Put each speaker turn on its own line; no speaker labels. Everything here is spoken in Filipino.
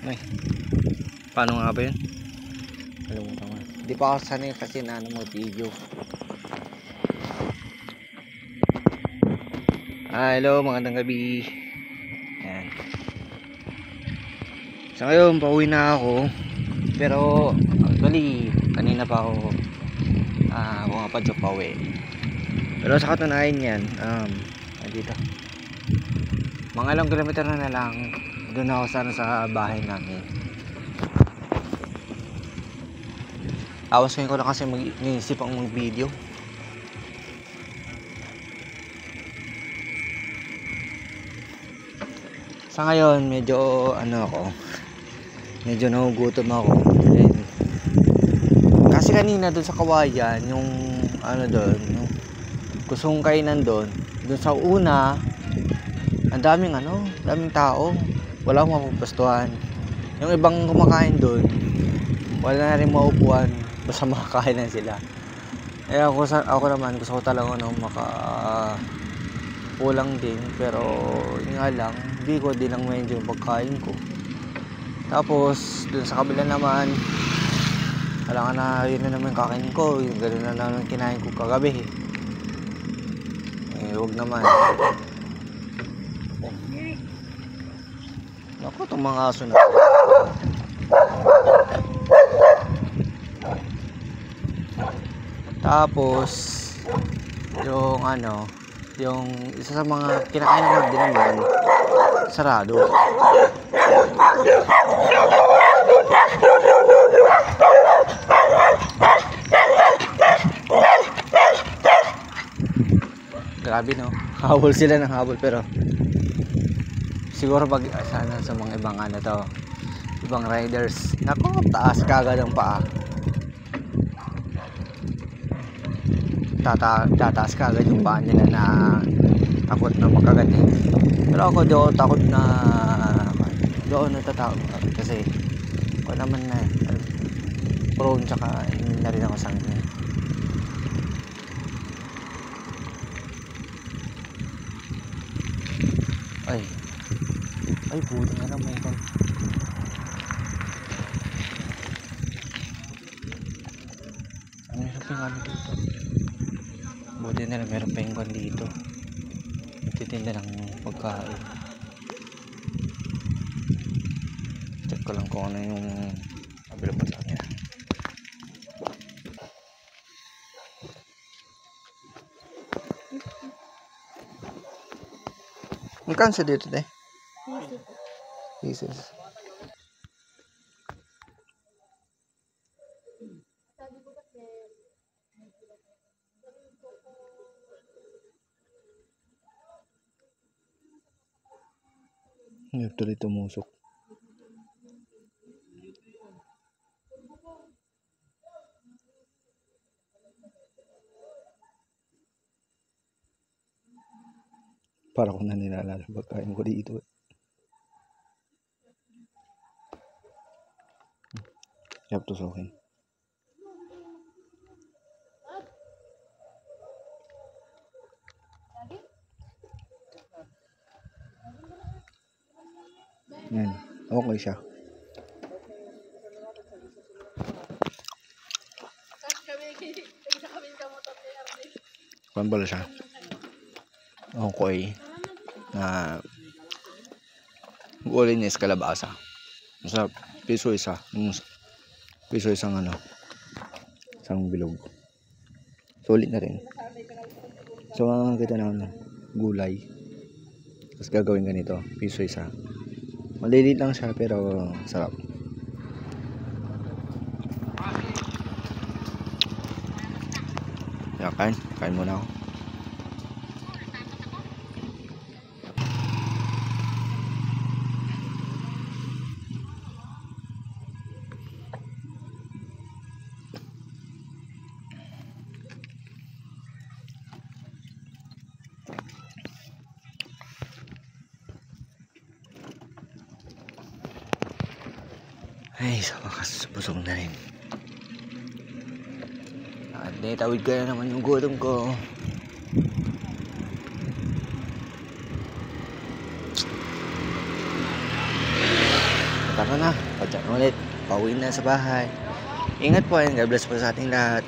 Ay, paano nga ba yun? Kalimutan ko. Hindi pa ako sanay kasi na mag-video. Hello, magandang gabi. Ayan. So ngayon, pauwi na ako. Pero actually, kanina pa ako pumapadyo pa uwi. Pero sa katunayan yan, dito. Mga ilang kilometer na lang, doon ako sana sa bahay namin. Awas ngayon ko lang kasi mag-iisip ang mag-video. Sa ngayon, medyo medyo nagugutom ako. And, kasi kanina doon sa Kawayan, yung doon, yung kusong kainan doon sa una, ang daming tao, wala akong mapupustuhan. Yung ibang kumakain doon, wala na rin maupuan, basta makakain na sila. Eh ako naman gusto ko talaga kulang din, pero yun nga lang, hindi ko din ang medyo yung pagkain ko. Tapos dun sa kabila naman, wala na, yun na naman kakain ko, yung gano'n na naman kinain ko kagabi. Huwag naman. Naku, itong mga aso na. Tapos yung isa sa mga kinakain naman din naman, sarado. Grabe no, habol sila ng habol, pero siguro pag sana sa mga ibang ibang riders, nako, taas kagad ang paa. Tataas kagad yung paa nila na takot na makagat eh. Pero ako di ako takot na, di ako natatakot kasi ako naman na prone, tsaka hindi na rin ako sanay. Ay buti nga lang may kon. Dito? Buti na lang meron penguin dito. Nagtitinda ng pagkain. Check ko lang kung ano yung available sa kanya. Magkano siya dito, te? Pieces. Tuloy tumusok. Para ko na nilalala pagkain ko dito. Yap, tusukin. Yan, okay siya. Pambala siya. Okay. Na gulay niya is kalabasa. Masarap. Piso isang isang bilog. Sulit na rin. So kita na gulay. Tapos gagawin ganito. Piso isa. Malilit lang siya pero sarap. Kain muna ako. Ay, sa wakas, busog na rin. At tawid ka na naman yung gutom ko. tara na, padyan ulit, pauwi na sa bahay. Ingat po and God bless po sa ating lahat.